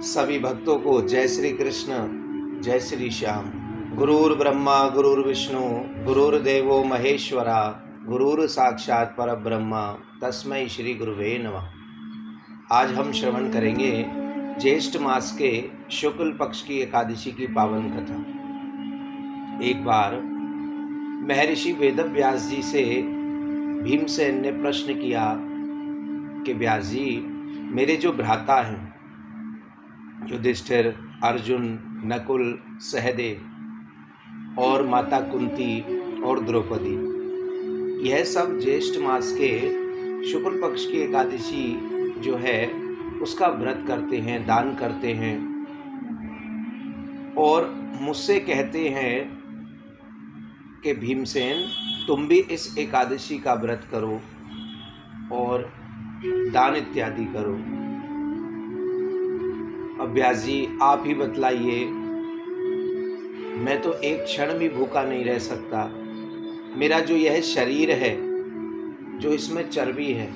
सभी भक्तों को जय श्री कृष्ण, जय श्री श्याम। गुरुर् ब्रह्मा गुरुर्विष्णु गुरुर्देवो महेश्वरा, गुरुर् साक्षात परब्रह्मा तस्मै श्री गुरुवे नमः। आज हम श्रवण करेंगे ज्येष्ठ मास के शुक्ल पक्ष की एकादशी की पावन कथा। एक बार महर्षि वेदव्यास जी से भीमसेन ने प्रश्न किया कि व्यास जी, मेरे जो भ्राता हैं युधिष्ठिर, अर्जुन, नकुल, सहदेव और माता कुंती और द्रौपदी, यह सब ज्येष्ठ मास के शुक्ल पक्ष की एकादशी जो है उसका व्रत करते हैं, दान करते हैं और मुझसे कहते हैं कि भीमसेन तुम भी इस एकादशी का व्रत करो और दान इत्यादि करो। अब व्यास जी आप ही बतलाइए, मैं तो एक क्षण भी भूखा नहीं रह सकता। मेरा जो यह शरीर है, जो इसमें चर्बी है,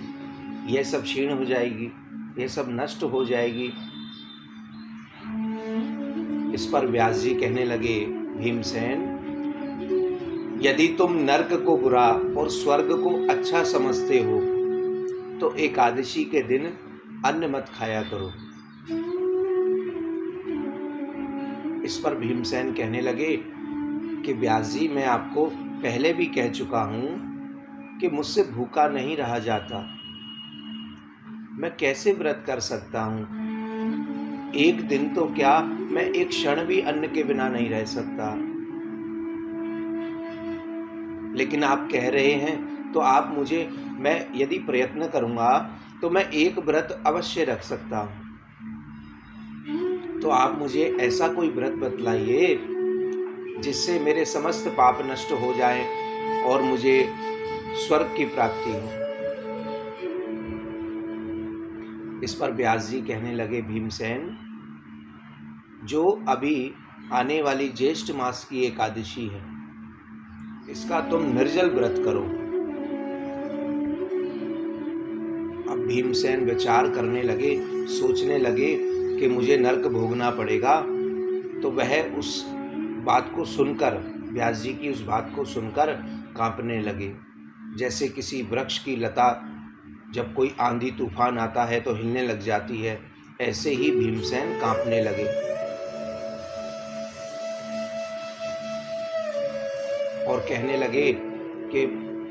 यह सब क्षीण हो जाएगी, यह सब नष्ट हो जाएगी। इस पर व्यास जी कहने लगे, भीमसेन, यदि तुम नर्क को बुरा और स्वर्ग को अच्छा समझते हो तो एकादशी के दिन अन्न मत खाया करो। इस पर भीमसेन कहने लगे कि व्यास जी, मैं आपको पहले भी कह चुका हूँ कि मुझसे भूखा नहीं रहा जाता। मैं कैसे व्रत कर सकता हूँ? एक दिन तो क्या, मैं एक क्षण भी अन्न के बिना नहीं रह सकता। लेकिन आप कह रहे हैं तो आप मुझे, मैं यदि प्रयत्न करूँगा तो मैं एक व्रत अवश्य रख सकता हूँ। तो आप मुझे ऐसा कोई व्रत बतलाइए जिससे मेरे समस्त पाप नष्ट हो जाएं और मुझे स्वर्ग की प्राप्ति हो। इस पर व्यास जी कहने लगे, भीमसेन, जो अभी आने वाली ज्येष्ठ मास की एकादशी है, इसका तुम निर्जल व्रत करो। अब भीमसेन विचार करने लगे, सोचने लगे कि मुझे नरक भोगना पड़ेगा। तो वह उस बात को सुनकर, व्यास जी की उस बात को सुनकर कांपने लगे। जैसे किसी वृक्ष की लता जब कोई आंधी तूफान आता है तो हिलने लग जाती है, ऐसे ही भीमसेन कांपने लगे और कहने लगे कि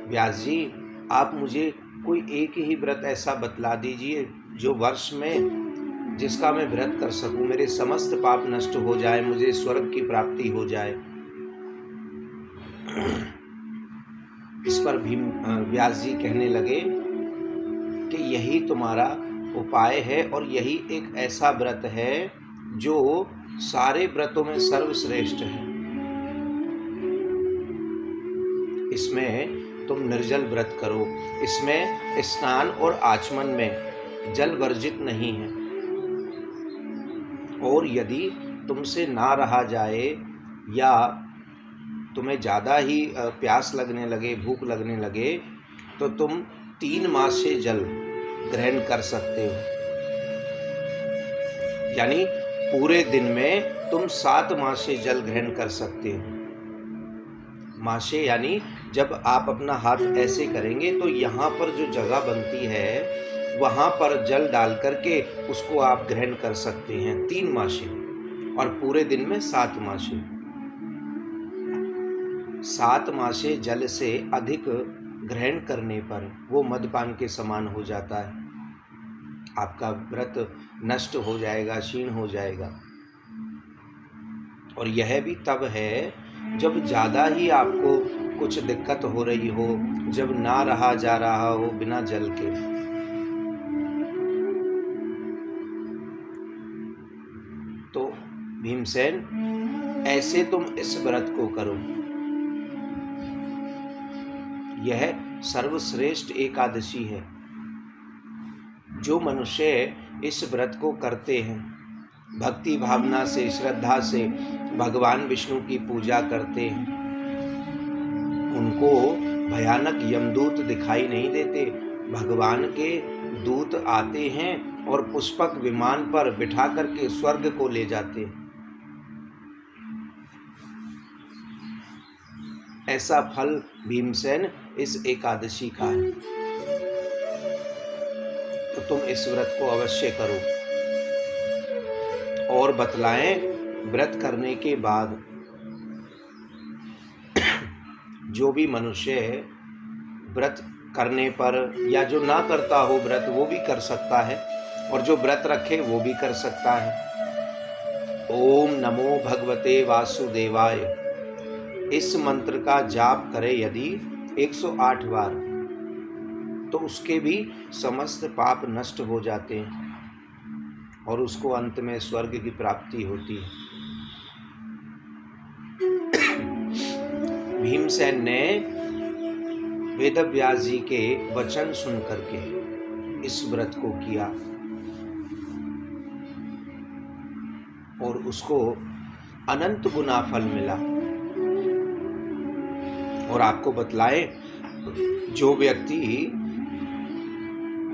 व्यास जी, आप मुझे कोई एक ही व्रत ऐसा बतला दीजिए जो वर्ष में, जिसका मैं व्रत कर सकूं, मेरे समस्त पाप नष्ट हो जाए, मुझे स्वर्ग की प्राप्ति हो जाए। इस पर व्यास जी कहने लगे कि यही तुम्हारा उपाय है और यही एक ऐसा व्रत है जो सारे व्रतों में सर्वश्रेष्ठ है। इसमें तुम निर्जल व्रत करो। इसमें स्नान और आचमन में जल वर्जित नहीं है। और यदि तुमसे ना रहा जाए या तुम्हें ज़्यादा ही प्यास लगने लगे, भूख लगने लगे, तो तुम 3 मास से जल ग्रहण कर सकते हो। यानी पूरे दिन में तुम 7 मास से जल ग्रहण कर सकते हो। मासे यानी जब आप अपना हाथ ऐसे करेंगे तो यहाँ पर जो जगह बनती है वहाँ पर जल डाल करके उसको आप ग्रहण कर सकते हैं 3 मासे, और पूरे दिन में 7 मासे। 7 मासे जल से अधिक ग्रहण करने पर वो मदपान के समान हो जाता है। आपका व्रत नष्ट हो जाएगा, क्षीण हो जाएगा। और यह भी तब है जब ज़्यादा ही आपको कुछ दिक्कत हो रही हो, जब ना रहा जा रहा हो बिना जल के। तो भीमसेन, ऐसे तुम इस व्रत को करो। यह सर्वश्रेष्ठ एकादशी है। जो मनुष्य इस व्रत को करते हैं, भक्ति भावना से, श्रद्धा से भगवान विष्णु की पूजा करते हैं, उनको भयानक यमदूत दिखाई नहीं देते। भगवान के दूत आते हैं और पुष्पक विमान पर बिठा करके स्वर्ग को ले जाते हैं। ऐसा फल भीमसेन इस एकादशी का है। तो तुम इस व्रत को अवश्य करो और बतलाएं व्रत करने के बाद जो भी मनुष्य व्रत करने पर या जो ना करता हो व्रत वो भी कर सकता है, और जो व्रत रखे वो भी कर सकता है। ओम नमो भगवते वासुदेवाय, इस मंत्र का जाप करे यदि 108 बार, तो उसके भी समस्त पाप नष्ट हो जाते हैं और उसको अंत में स्वर्ग की प्राप्ति होती है। भीमसेन ने वेदव्यास जी के वचन सुन करके इस व्रत को किया और उसको अनंत गुना फल मिला। और आपको बतलाएं, जो व्यक्ति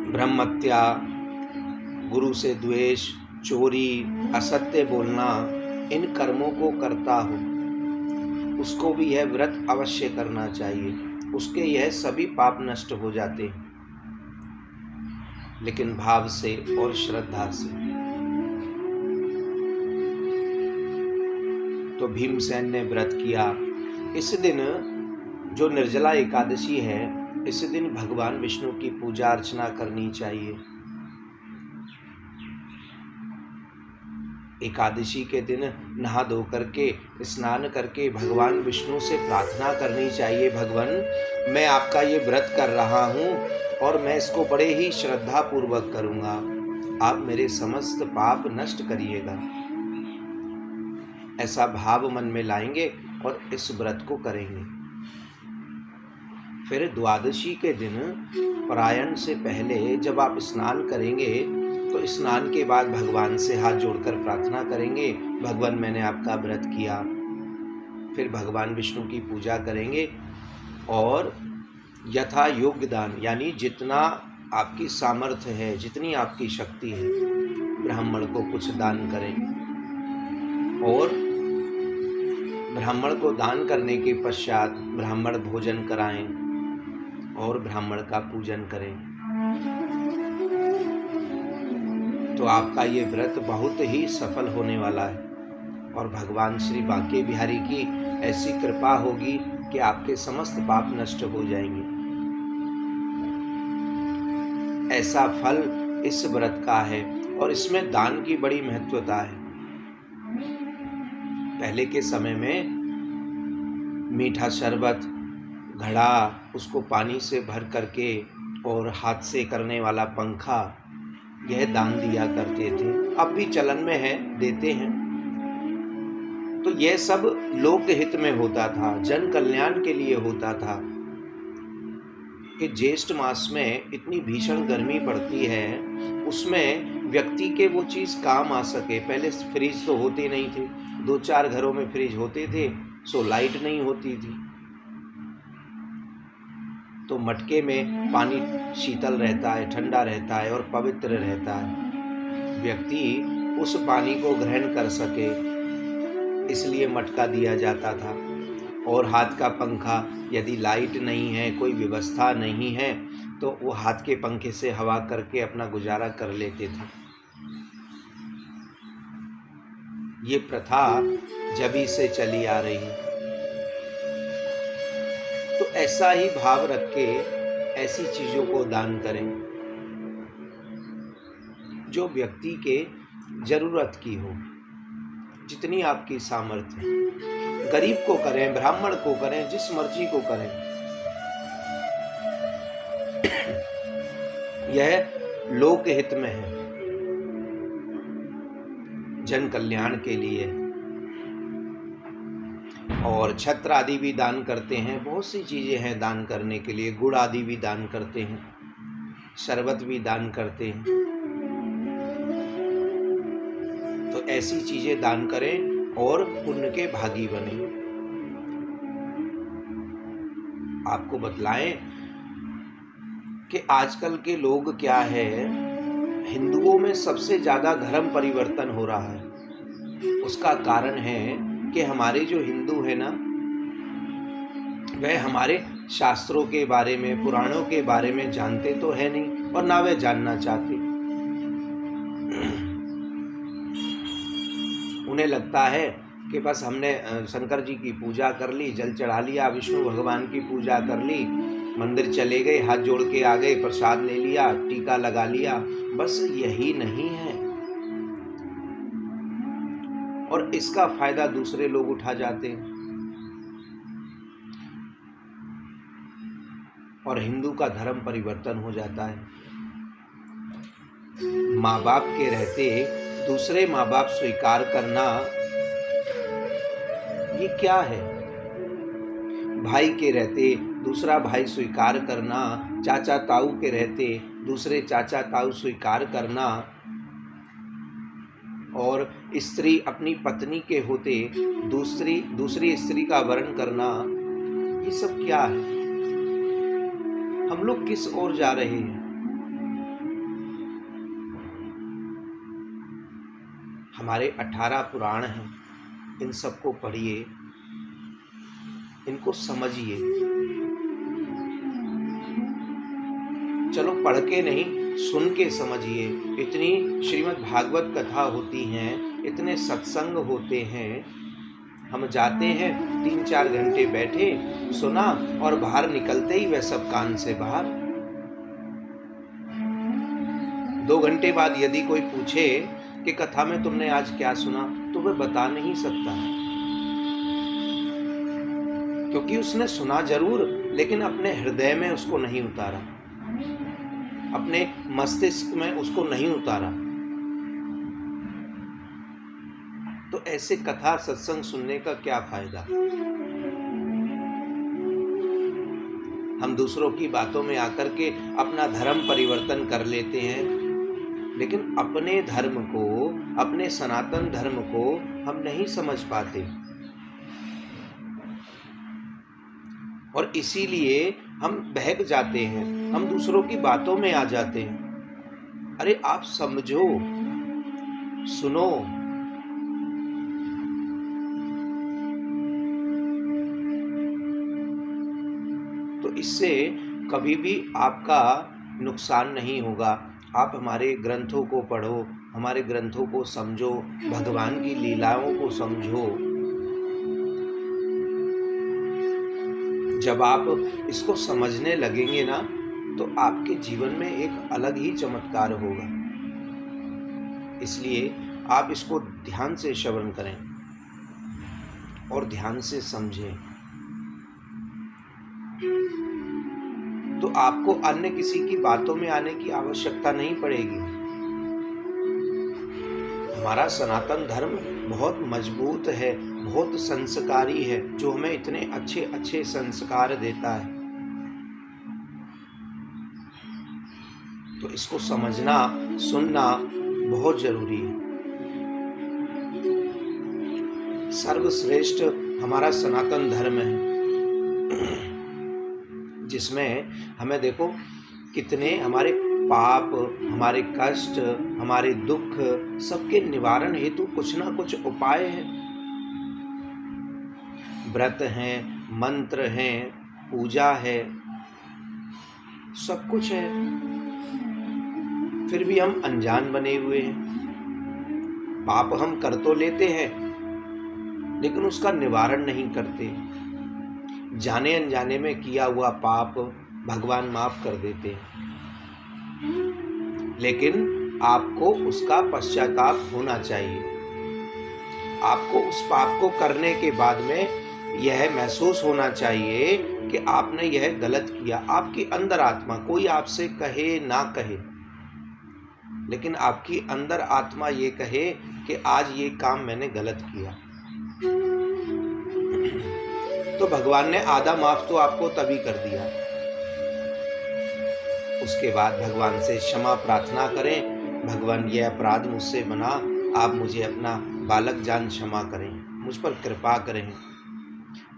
ब्रह्महत्या, गुरु से द्वेष, चोरी, असत्य बोलना, इन कर्मों को करता हो, उसको भी यह व्रत अवश्य करना चाहिए। उसके यह सभी पाप नष्ट हो जाते हैं, लेकिन भाव से और श्रद्धा से। तो भीमसेन ने व्रत किया। इस दिन जो निर्जला एकादशी है, इस दिन भगवान विष्णु की पूजा अर्चना करनी चाहिए। एकादशी के दिन नहा धो करके स्नान करके भगवान विष्णु से प्रार्थना करनी चाहिए, भगवान मैं आपका ये व्रत कर रहा हूँ और मैं इसको बड़े ही श्रद्धा पूर्वक करूँगा, आप मेरे समस्त पाप नष्ट करिएगा। ऐसा भाव मन में लाएंगे और इस व्रत को करेंगे। फिर द्वादशी के दिन परायण से पहले जब आप स्नान करेंगे तो स्नान के बाद भगवान से हाथ जोड़कर प्रार्थना करेंगे, भगवान मैंने आपका व्रत किया। फिर भगवान विष्णु की पूजा करेंगे और यथा योग्य दान, यानी जितना आपकी सामर्थ्य है, जितनी आपकी शक्ति है, ब्राह्मण को कुछ दान करें। और ब्राह्मण को दान करने के पश्चात ब्राह्मण भोजन कराएं और ब्राह्मण का पूजन करें। तो आपका ये व्रत बहुत ही सफल होने वाला है और भगवान श्री बांके बिहारी की ऐसी कृपा होगी कि आपके समस्त पाप नष्ट हो जाएंगे। ऐसा फल इस व्रत का है और इसमें दान की बड़ी महत्वता है। पहले के समय में मीठा शरबत, घड़ा, उसको पानी से भर करके और हाथ से करने वाला पंखा, यह दान दिया करते थे। अब भी चलन में है, देते हैं। तो यह सब लोक हित में होता था, जन कल्याण के लिए होता था कि ज्येष्ठ मास में इतनी भीषण गर्मी पड़ती है, उसमें व्यक्ति के वो चीज़ काम आ सके। पहले फ्रिज तो होते नहीं थे, 2-4 घरों में फ्रिज होते थे, सो लाइट नहीं होती थी, तो मटके में पानी शीतल रहता है, ठंडा रहता है और पवित्र रहता है। व्यक्ति उस पानी को ग्रहण कर सके, इसलिए मटका दिया जाता था। और हाथ का पंखा, यदि लाइट नहीं है, कोई व्यवस्था नहीं है, तो वो हाथ के पंखे से हवा करके अपना गुजारा कर लेते थे। ये प्रथा जभी से चली आ रही है। तो ऐसा ही भाव रख के ऐसी चीज़ों को दान करें जो व्यक्ति के जरूरत की हो, जितनी आपकी सामर्थ्य है। गरीब को करें, ब्राह्मण को करें, जिस मर्जी को करें। यह लोक हित में है, जन कल्याण के लिए। और छत्र आदि भी दान करते हैं, बहुत सी चीज़ें हैं दान करने के लिए। गुड़ आदि भी दान करते हैं, शरबत भी दान करते हैं। तो ऐसी चीज़ें दान करें और पुण्य के भागी बने। आपको बतलाएं, कि आजकल के लोग क्या है, हिंदुओं में सबसे ज़्यादा धर्म परिवर्तन हो रहा है। उसका कारण है कि हमारे जो हिंदू है ना, वह हमारे शास्त्रों के बारे में, पुराणों के बारे में जानते तो है नहीं और ना वह जानना चाहते। उन्हें लगता है कि बस हमने शंकर जी की पूजा कर ली, जल चढ़ा लिया, विष्णु भगवान की पूजा कर ली, मंदिर चले गए, हाथ जोड़ के आ गए, प्रसाद ले लिया, टीका लगा लिया, बस यही नहीं है। और इसका फायदा दूसरे लोग उठा जाते हैं और हिंदू का धर्म परिवर्तन हो जाता है। माँ बाप के रहते दूसरे माँ बाप स्वीकार करना, ये क्या है? भाई के रहते दूसरा भाई स्वीकार करना, चाचा ताऊ के रहते दूसरे चाचा ताऊ स्वीकार करना, और स्त्री अपनी पत्नी के होते दूसरी स्त्री का वर्ण करना, ये सब क्या है? हम लोग किस ओर जा रहे हैं? हमारे 18 पुराण हैं, इन सबको पढ़िए, इनको समझिए। चलो पढ़ के नहीं, सुन के समझिए। इतनी श्रीमद् भागवत कथा होती हैं, इतने सत्संग होते हैं, हम जाते हैं 3-4 घंटे बैठे, सुना और बाहर निकलते ही वह सब कान से बाहर। 2 घंटे बाद यदि कोई पूछे कि कथा में तुमने आज क्या सुना, तो वह बता नहीं सकता, क्योंकि उसने सुना जरूर लेकिन अपने हृदय में उसको नहीं उतारा, अपने मस्तिष्क में उसको नहीं उतारा। तो ऐसे कथा सत्संग सुनने का क्या फायदा? हम दूसरों की बातों में आकर के अपना धर्म परिवर्तन कर लेते हैं, लेकिन अपने धर्म को, अपने सनातन धर्म को हम नहीं समझ पाते, और इसीलिए हम बहक जाते हैं, हम दूसरों की बातों में आ जाते हैं। अरे आप समझो, सुनो। तो इससे कभी भी आपका नुकसान नहीं होगा। आप हमारे ग्रंथों को पढ़ो, हमारे ग्रंथों को समझो, भगवान की लीलाओं को समझो। जब आप इसको समझने लगेंगे ना, तो आपके जीवन में एक अलग ही चमत्कार होगा। इसलिए आप इसको ध्यान से श्रवण करें और ध्यान से समझें, तो आपको अन्य किसी की बातों में आने की आवश्यकता नहीं पड़ेगी। हमारा सनातन धर्म बहुत मजबूत है, बहुत संस्कारी है, जो हमें इतने अच्छे अच्छे संस्कार देता है। तो इसको समझना, सुनना बहुत जरूरी है। सर्वश्रेष्ठ हमारा सनातन धर्म है, जिसमें हमें देखो कितने हमारे पाप, हमारे कष्ट, हमारे दुख, सबके निवारण हेतु कुछ ना कुछ उपाय हैं। व्रत हैं, मंत्र हैं, पूजा है, सब कुछ है, फिर भी हम अनजान बने हुए हैं। पाप हम कर तो लेते हैं, लेकिन उसका निवारण नहीं करते। जाने अनजाने में किया हुआ पाप भगवान माफ कर देते हैं, लेकिन आपको उसका पश्चाताप होना चाहिए। आपको उस पाप को करने के बाद में यह महसूस होना चाहिए कि आपने यह गलत किया। आपकी अंदर आत्मा, कोई आपसे कहे ना कहे, लेकिन आपकी अंदर आत्मा ये कहे कि आज ये काम मैंने गलत किया, तो भगवान ने आधा माफ तो आपको तभी कर दिया। उसके बाद भगवान से क्षमा प्रार्थना करें, भगवान ये अपराध मुझसे बना, आप मुझे अपना बालक जान क्षमा करें, मुझ पर कृपा करें।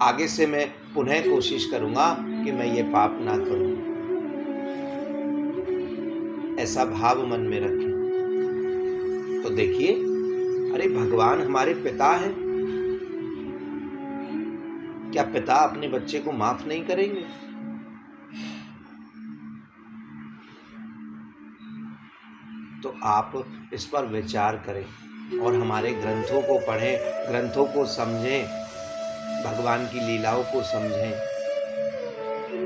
आगे से मैं पुनः कोशिश करूंगा कि मैं ये पाप ना करूं। ऐसा भाव मन में रखें। तो देखिए, अरे भगवान हमारे पिता हैं, क्या पिता अपने बच्चे को माफ नहीं करेंगे? तो आप इस पर विचार करें और हमारे ग्रंथों को पढ़ें, ग्रंथों को समझें, भगवान की लीलाओं को समझें।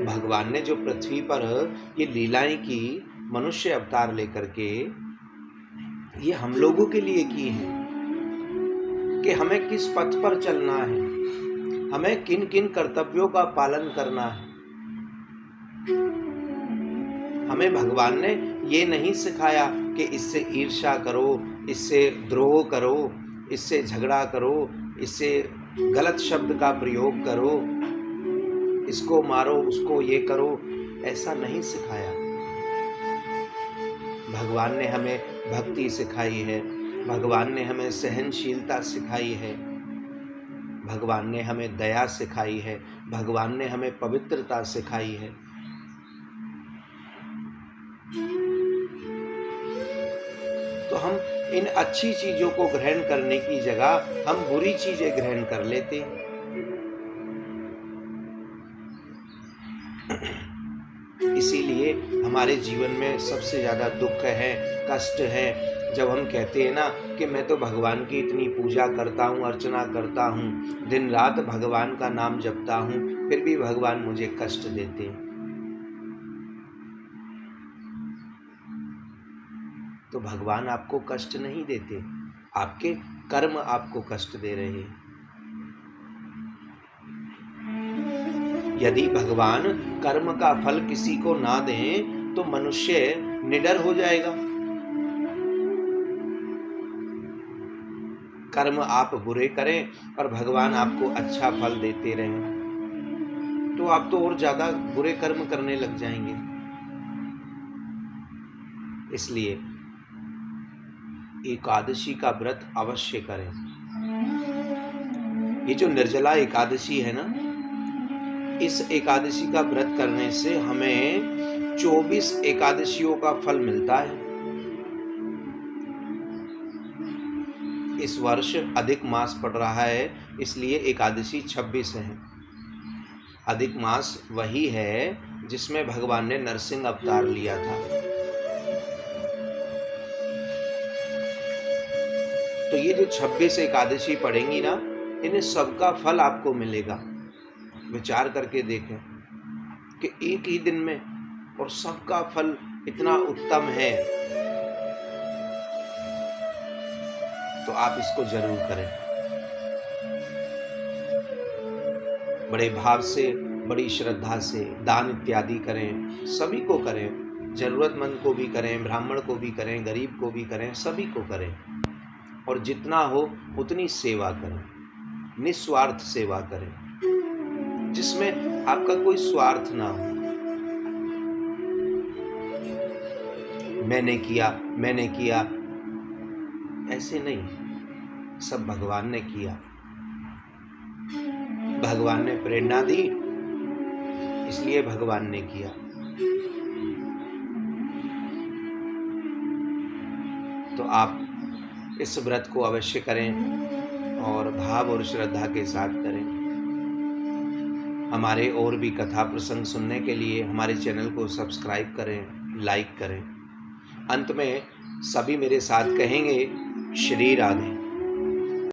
भगवान ने जो पृथ्वी पर ये लीलाएं की मनुष्य अवतार लेकर के, ये हम लोगों के लिए की हैं कि हमें किस पथ पर चलना है, हमें किन किन कर्तव्यों का पालन करना है। हमें भगवान ने ये नहीं सिखाया कि इससे ईर्ष्या करो, इससे द्रोह करो, इससे झगड़ा करो, इससे गलत शब्द का प्रयोग करो, इसको मारो, उसको ये करो, ऐसा नहीं सिखाया। भगवान ने हमें भक्ति सिखाई है, भगवान ने हमें सहनशीलता सिखाई है, भगवान ने हमें दया सिखाई है, भगवान ने हमें पवित्रता सिखाई है। तो हम इन अच्छी चीजों को ग्रहण करने की जगह हम बुरी चीजें ग्रहण कर लेते हैं। इसीलिए हमारे जीवन में सबसे ज़्यादा दुख है, कष्ट है, जब हम कहते हैं ना कि मैं तो भगवान की इतनी पूजा करता हूँ, अर्चना करता हूँ, दिन रात भगवान का नाम जपता हूँ, फिर भी भगवान मुझे कष्ट देते हैं। तो भगवान आपको कष्ट नहीं देते, आपके कर्म आपको कष्ट दे रहे हैं। यदि भगवान कर्म का फल किसी को ना दें तो मनुष्य निडर हो जाएगा। कर्म आप बुरे करें और भगवान आपको अच्छा फल देते रहें तो आप तो और ज्यादा बुरे कर्म करने लग जाएंगे। इसलिए एकादशी का व्रत अवश्य करें। ये जो निर्जला एकादशी है ना, इस एकादशी का व्रत करने से हमें 24 एकादशियों का फल मिलता है। इस वर्ष अधिक मास पड़ रहा है, इसलिए एकादशी 26 है। अधिक मास वही है जिसमें भगवान ने नरसिंह अवतार लिया था। तो ये जो 26 एकादशी पड़ेंगी ना, इन्हें सबका फल आपको मिलेगा। विचार करके देखें कि एक ही दिन में और सबका फल इतना उत्तम है, तो आप इसको जरूर करें। बड़े भाव से, बड़ी श्रद्धा से दान इत्यादि करें, सभी को करें, जरूरतमंद को भी करें, ब्राह्मण को भी करें, गरीब को भी करें, सभी को करें। और जितना हो उतनी सेवा करें, निस्वार्थ सेवा करें, जिसमें आपका कोई स्वार्थ ना हो। मैंने किया ऐसे नहीं, सब भगवान ने किया। भगवान ने प्रेरणा दी, इसलिए भगवान ने किया। तो आप इस व्रत को अवश्य करें और भाव और श्रद्धा के साथ करें। हमारे और भी कथा प्रसंग सुनने के लिए हमारे चैनल को सब्सक्राइब करें, लाइक करें। अंत में सभी मेरे साथ कहेंगे, श्री राधे।